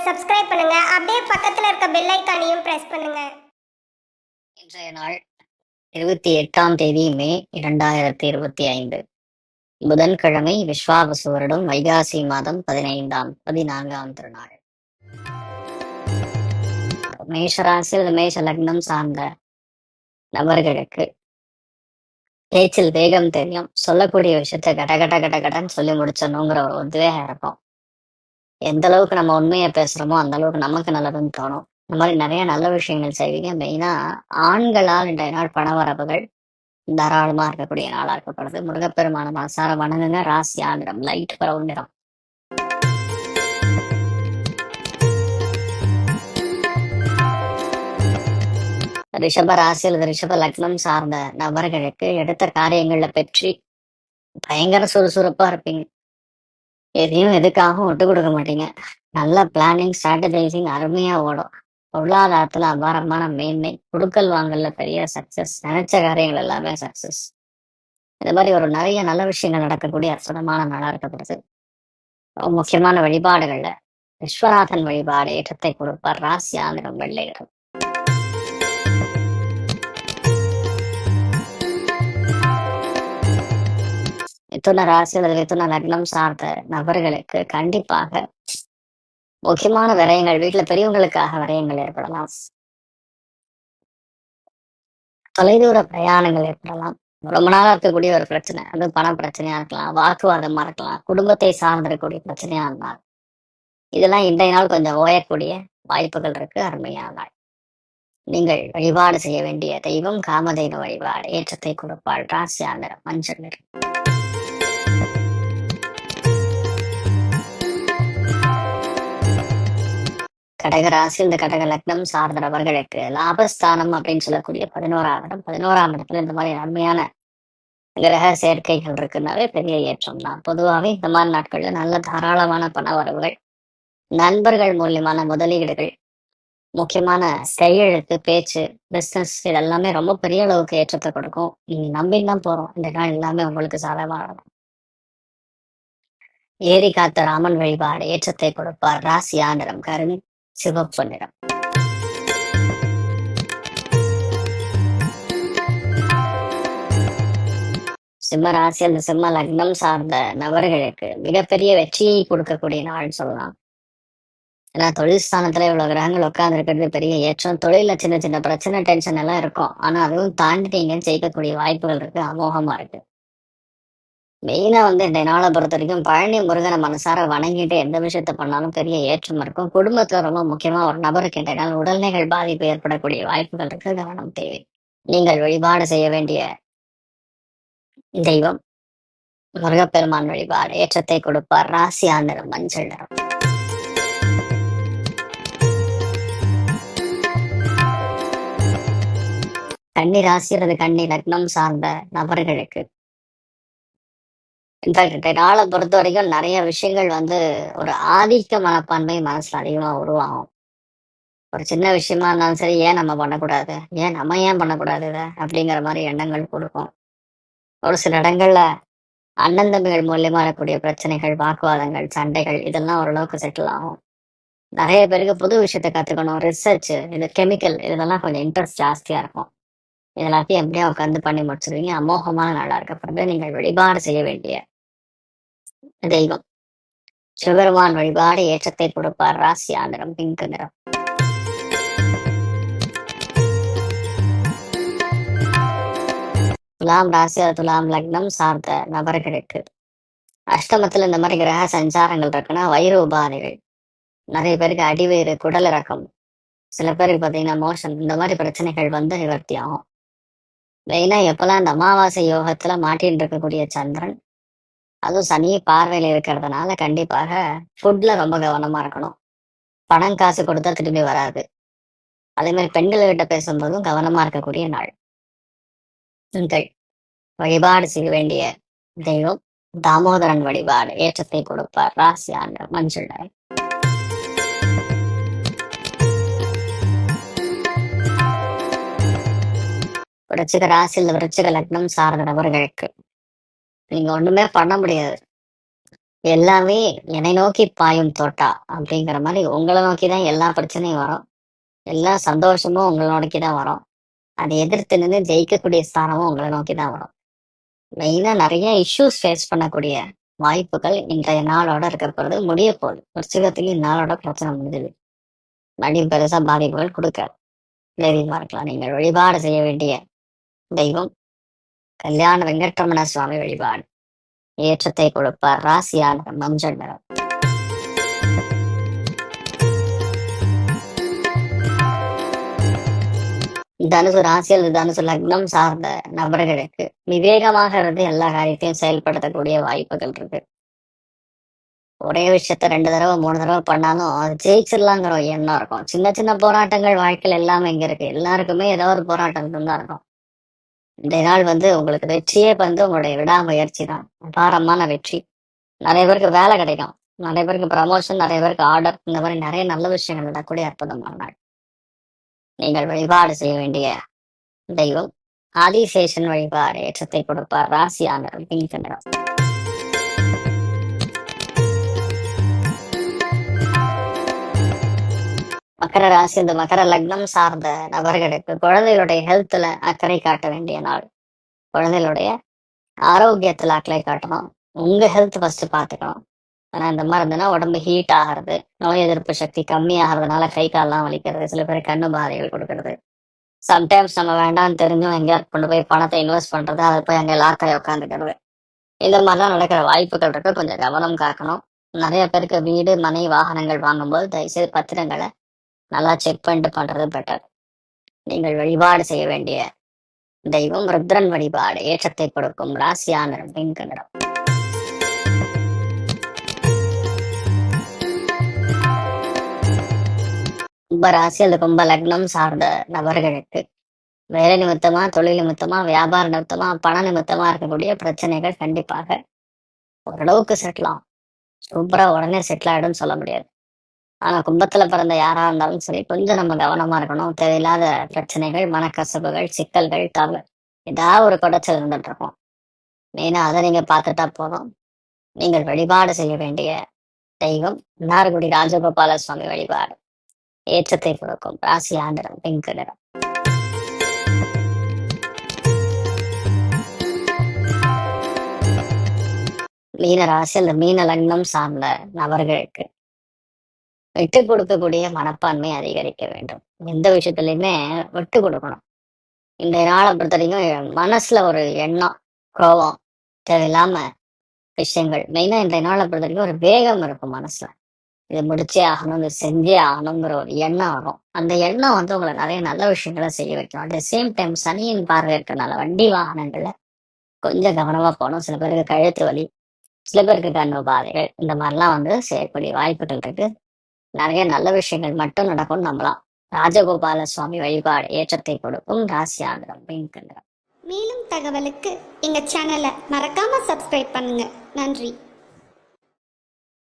Subscribe பண்ணுங்க. அப்படியே பக்கத்துல இருக்க பெல் ஐகானையும் பிரஸ் பண்ணுங்க. இன்றைய நாள் 28ஆம் தேதி மே 2025 புதன்கிழமை, விஸ்வாவசு வருடம் வைகாசி மாதம் 14ஆம் திருநாள். மேஷராசியில் மேஷ லக்னம் சார்ந்த நபர்களுக்கு பேச்சில் வேகம் தெரியும். சொல்லக்கூடிய விஷயத்த கடன்னு சொல்லி முடிச்சணுங்கிற ஒரு உத்வேகம் இருக்கும். எந்த அளவுக்கு நம்ம உண்மையை பேசுறோமோ அந்த அளவுக்கு நமக்கு நல்லதுன்னு தோணும். இந்த மாதிரி நிறைய நல்ல விஷயங்கள் செய்வீங்க. மெயினா ஆண்களால் இன்றைய நாள் பணவரவுகள் தாராளமா இருக்கக்கூடிய நாளா இருக்கப்படுது. முருகப்பெருமான மனசார வணங்குங்க. ராசி ஆந்திரம் லைட் பிரவுன் நிறம். ரிஷப ராசி அல்லது ரிஷப லக்னம் சார்ந்த நபர்களுக்கு எடுத்த காரியங்கள்ல பெற்றி பயங்கர சுறுசுறுப்பா இருப்பீங்க. எதையும் எதுக்காகவும் விட்டு கொடுக்க மாட்டீங்க. நல்ல பிளானிங், ஸ்ட்ராட்டஜைசிங் அருமையா ஓடும். பொருளாதாரத்துல அபாரமான மேன்மை, குடுக்கல் வாங்கல்ல பெரிய சக்சஸ், நினைச்ச காரியங்கள் எல்லாமே சக்சஸ். இந்த மாதிரி ஒரு நிறைய நல்ல விஷயங்கள் நடக்கக்கூடிய அற்புதமான நாளா இருக்கப்படுது. முக்கியமான வழிபாடுகள்ல விஸ்வநாதன் வழிபாடு ஏற்றத்தை கொடுப்பார். ராசி ஆந்திரம் வெள்ளை நிறம். மிதுன ராசி அல்லது மிதுன லக்னம் சார்ந்த நபர்களுக்கு கண்டிப்பாக முக்கியமான விரயங்கள், வீட்டுல பெரியவங்களுக்காக விரயங்கள் ஏற்படலாம். தொலைதூர பிரயாணங்கள் ஏற்படலாம். ரொம்ப நாளா இருக்கக்கூடிய ஒரு பிரச்சனை, அது பண பிரச்சனையா இருக்கலாம், வாக்குவாதமா இருக்கலாம், குடும்பத்தை சார்ந்திருக்கக்கூடிய பிரச்சனையா இருந்தால் இதெல்லாம் இன்றைய நாள் கொஞ்சம் ஓயக்கூடிய வாய்ப்புகள் இருக்கு. அருமையான நாள். நீங்கள் வழிபாடு செய்ய வேண்டிய தெய்வம் காமதேனு வழிபாடு ஏற்றத்தை கொடுப்பாள். ராசி ஆந்திரம் மஞ்சள் நிறம். கடகராசி இந்த கடக லக்னம் சார்ந்த நபர்களுக்கு லாபஸ்தானம் அப்படின்னு சொல்லக்கூடிய 11ஆம் இடத்துல இந்த மாதிரி அருமையான கிரக சேர்க்கைகள் இருக்குன்னாவே பெரிய ஏற்றம் தான். பொதுவாகவே இந்த மாதிரி நாட்கள்ல நல்ல தாராளமான பண வரவுகள், நண்பர்கள் மூலியமான முதலீடுகள், முக்கியமான கையெழுத்து, பேச்சு, பிசினஸ் இதெல்லாமே ரொம்ப பெரிய அளவுக்கு ஏற்றத்தை கொடுக்கும். நீங்க நம்பிதான் போறோம். இந்த நாள் எல்லாமே உங்களுக்கு சாதகமாக. ஏரி காத்த ராமன் வழிபாடு ஏற்றத்தை கொடுப்பார். ராசி ஆந்திரம் கருணி சிவப்பு நிறம். சிம்ம ராசி அந்த சிம்ம லக்னம் சார்ந்த நபர்களுக்கு மிகப்பெரிய வெற்றியை கொடுக்கக்கூடிய நாள்னு சொல்லலாம். ஏன்னா தொழில் ஸ்தானத்துல இவ்வளவு கிரகங்கள் உட்கார்ந்து இருக்கிறது பெரிய ஏற்றம். தொழில சின்ன சின்ன பிரச்சனை, டென்ஷன் எல்லாம் இருக்கும். ஆனா அதுவும் தாண்டி நீங்க ஜெயிக்கக்கூடிய வாய்ப்புகள் இருக்கு. அமோகமா இருக்கு. மெயினா இந்த நாளை பொறுத்த வரைக்கும் பழனி முருகனை மனசார வணங்கிட்டு எந்த விஷயத்த பண்ணாலும் பெரிய ஏற்றம் இருக்கும். குடும்பத்துல ரொம்ப முக்கியமா ஒரு நபருக்கு இன்றைய நாள் உடல்நிலைகள் பாதிப்பு ஏற்படக்கூடிய வாய்ப்புகள் இருக்கு. கவனம் தேவை. நீங்கள் வழிபாடு செய்ய வேண்டிய தெய்வம் முருகப்பெருமான் வழிபாடு ஏற்றத்தை கொடுப்பார். ராசி ஆந்திரம் மஞ்சள் நிறம். கன்னி ராசி அல்லது கன்னி லக்னம் சார்ந்த நபர்களுக்கு இந்த நாளை பொறுத்த வரைக்கும் நிறைய விஷயங்கள் ஒரு ஆதிக்க மனப்பான்மை மனசுல அதிகமா உருவாகும். ஒரு சின்ன விஷயமா இருந்தாலும் சரி, ஏன் நம்ம பண்ணக்கூடாது, ஏன் பண்ணக்கூடாது இதை அப்படிங்கிற மாதிரி எண்ணங்கள் கொடுக்கும். ஒரு சில இடங்கள்ல அண்ணன் தம்பிகள் மூலியமா இருக்கக்கூடிய பிரச்சனைகள், வாக்குவாதங்கள், சண்டைகள் இதெல்லாம் ஓரளவுக்கு செட்டில் ஆகும். நிறைய பேருக்கு புது விஷயத்த கத்துக்கணும், ரிசர்ச், இது கெமிக்கல் இதெல்லாம் கொஞ்சம் இன்ட்ரெஸ்ட் ஜாஸ்தியா இருக்கும். இதெல்லாத்தையும் எப்படியா உட்காந்து பண்ணி முடிச்சிருவீங்க. அமோகமான நாளா இருக்கப்படுது. நீங்கள் வழிபாடு செய்ய வேண்டிய தெய்வம் சிவபெருமான் வழிபாடு ஏற்றத்தை கொடுப்பார். ராசி ஆந்திரம் பிங்க் நிறம். துலாம் ராசி துலாம் லக்னம் சார்ந்த நபர்களுக்கு அஷ்டமத்துல இந்த மாதிரி கிரக சஞ்சாரங்கள் இருக்குன்னா வயிறு உபாதைகள், நிறைய பேருக்கு அடிவயிறு, குடல் இறக்கம், சில பேருக்கு பார்த்தீங்கன்னா மோஷன், இந்த மாதிரி பிரச்சனைகள் நிவர்த்தி ஆகும். மெயினா எப்பெல்லாம் இந்த அமாவாசை யோகத்துல மாட்டின்னு இருக்கக்கூடிய சந்திரன், அதுவும் சனி பார்வையில இருக்கிறதுனால கண்டிப்பாக ஃபுட்ல ரொம்ப கவனமா இருக்கணும். பணம் காசு கொடுத்தா திரும்பி வராது. அதே மாதிரி பெண்கள்கிட்ட பேசும்போதும் கவனமா இருக்கக்கூடிய நாள். நீங்கள் வழிபாடு செய்ய வேண்டிய தெய்வம் தாமோதரன் வழிபாடு ஏற்றத்தை கொடுப்பார். ராசி ஆந்திரம் மஞ்சள் நிறம். விருச்சிக ராசியில் விருச்சிக லக்னம் சார்ந்த நபர்களுக்கு நீங்க ஒண்ணுமே பண்ண முடியாது. எல்லாமே என்னை நோக்கி பாயும் தோட்டா அப்படிங்கிற மாதிரி உங்களை நோக்கி தான் எல்லா பிரச்சனையும் வரும். எல்லா சந்தோஷமும் உங்களை நோக்கி தான் வரும். அதை எதிர்த்து நின்று ஜெயிக்கக்கூடிய ஸ்தானமும் உங்களை நோக்கி தான் வரும். மெயினா நிறைய இஷ்யூஸ் ஃபேஸ் பண்ணக்கூடிய வாய்ப்புகள் இன்றைய நாளோட இருக்க போறது முடிய போகுது. விருச்சிகத்துக்கு இந்நாளோட பிரச்சனை முடிஞ்சது. மறுபடியும் பெருசா பாதிப்புகள் கொடுக்காது. தைரியமா இருக்கலாம். நீங்கள் வழிபாடு செய்ய வேண்டிய தெய்வம் கல்யாண வெங்கட்ரமண சுவாமி வழிபாடு. ஏற்றத்தை கொடுப்பார். ராசியான மஞ்சள் நிறம். தனுசு ராசி அல்லது தனுசு லக்னம் சார்ந்த நபர்களுக்கு விவேகமாக இருந்து எல்லா காரியத்தையும் செயல்படுத்தக்கூடிய வாய்ப்புகள் இருக்கு. ஒரே விஷயத்த 2 தடவை 3 தடவை பண்ணாலும் அது ஜெயிச்சிடலாங்கிற ஒரு எண்ணம் இருக்கும். சின்ன சின்ன போராட்டங்கள் வாழ்க்கையில் எல்லாமே இங்க இருக்கு. எல்லாருக்குமே ஏதோ ஒரு போராட்டம் தான் இருக்கும். இந்த நாள் உங்களுக்கு வெற்றியே உங்களுடைய விடாமுயற்சி தான். அபாரமான வெற்றி. நிறைய பேருக்கு வேலை கிடைக்கும். நிறைய பேருக்கு ப்ரமோஷன், நிறைய பேருக்கு ஆர்டர், இந்த மாதிரி நிறைய நல்ல விஷயங்கள் நடக்கக்கூடிய அற்புதமான நாள். நீங்கள் வழிபாடு செய்ய வேண்டிய தெய்வம் ஆதிசேஷன் வழிபாடு. ஏற்றத்தை கொடுப்பார். ராசியான பிங்க் நிறம். மகர ராசி இந்த மகர லக்னம் சார்ந்த நபர்களுக்கு குழந்தைகளுடைய ஹெல்த்ல அக்கறை காட்ட வேண்டிய நாள். குழந்தைகளுடைய ஆரோக்கியத்துல அக்கறை காட்டணும். உங்க ஹெல்த் ஃபர்ஸ்ட் பாத்துக்கணும். ஆனா இந்த மாதிரி இருந்ததுன்னா உடம்பு ஹீட் ஆகிறது, நோய் எதிர்ப்பு சக்தி கம்மி ஆகிறதுனால கை கால்லாம் வலிக்கிறது, சில பேர் கண்ணு பாதைகள் கொடுக்கறது. சம்டைம்ஸ் நம்ம வேண்டாம்னு தெரிஞ்சும் எங்கேயாவது கொண்டு போய் பணத்தை இன்வெஸ்ட் பண்றது, அதை போய் அங்கே லாக்காய் உட்காந்துக்கிறது, இந்த மாதிரிலாம் நடக்கிற வாய்ப்புகள் இருக்கு. கொஞ்சம் கவனம் காக்கணும். நிறைய பேருக்கு வீடு மனை வாகனங்கள் வாங்கும்போது தயவுசெய்து பத்திரங்களை நல்லா செக் பண்ணிட்டு பண்றது பெட்டர். நீங்கள் வழிபாடு செய்ய வேண்டிய தெய்வம் ருத்ரன் வழிபாடு. ஏற்றத்தை கொடுக்கும். ராசியான பிங்க் நிறம். கும்ப ராசி அல்லது கும்ப லக்னம் சார்ந்த நபர்களுக்கு வேலை நிமித்தமா, தொழில் நிமித்தமா, வியாபார நிமித்தமா, பண நிமித்தமா இருக்கக்கூடிய பிரச்சனைகள் கண்டிப்பாக ஓரளவுக்கு செட்டில் ஆகும். சூப்பரா உடனே செட்டில் ஆயிடும்னு சொல்ல முடியாது. ஆனா கும்பத்துல பிறந்த யாரா இருந்தாலும் சரி, கொஞ்சம் நம்ம கவனமா இருக்கணும். தேவையில்லாத பிரச்சனைகள், மனக்கசப்புகள், சிக்கல்கள், தவறு ஏதாவது ஒரு குடைச்சல் இருந்துட்டு இருக்கும். மெயினா அதை நீங்க பார்த்துட்டா போதும். நீங்கள் வழிபாடு செய்ய வேண்டிய தெய்வம் மன்னார்குடி ராஜகோபால சுவாமி வழிபாடு. ஏற்றத்தை கொடுக்கும். ராசி ஆந்திரம் பிங்க் நிறம். மீன ராசி அந்த மீன லக்னம் சார்ந்த நபர்களுக்கு விட்டு கொடுக்கக்கூடிய மனப்பான்மை அதிகரிக்க வேண்டும். எந்த விஷயத்துலையுமே விட்டு கொடுக்கணும். இந்த நாளை பொறுத்த வரைக்கும் மனசுல ஒரு எண்ணம், கோபம், தேவையில்லாம விஷயங்கள், மெயினா இன்றைய நாளை பொறுத்த வரைக்கும் ஒரு வேகம் இருக்கும் மனசுல. இது முடிச்சே ஆகணும், இது செஞ்சே ஆகணுங்கிற ஒரு எண்ணம் வரும். அந்த எண்ணம் உங்களை நிறைய நல்ல விஷயங்களை செய்ய வைக்கும். அட் த சேம் டைம் சனியின் பார்வை இருக்கிறனால வண்டி வாகனங்கள்ல கொஞ்சம் கவனமா போகணும். சில பேருக்கு கழுத்து வலி, சில பேருக்கு கண்ணு பாதைகள், இந்த மாதிரிலாம் செய்யக்கூடிய வாய்ப்புகள் இருக்கு. நிறைய நல்ல விஷயங்கள் மட்டும் நடக்கும்னு நம்பலாம். ராஜகோபால சுவாமி வழிபாடு. ஏற்றத்தை கொடுக்கும். ராசி ஆந்திரம் பிங்க் நிறம். மேலும் தகவலுக்கு எங்க சேனலை மறக்காம சப்ஸ்கிரைப் பண்ணுங்க. நன்றி.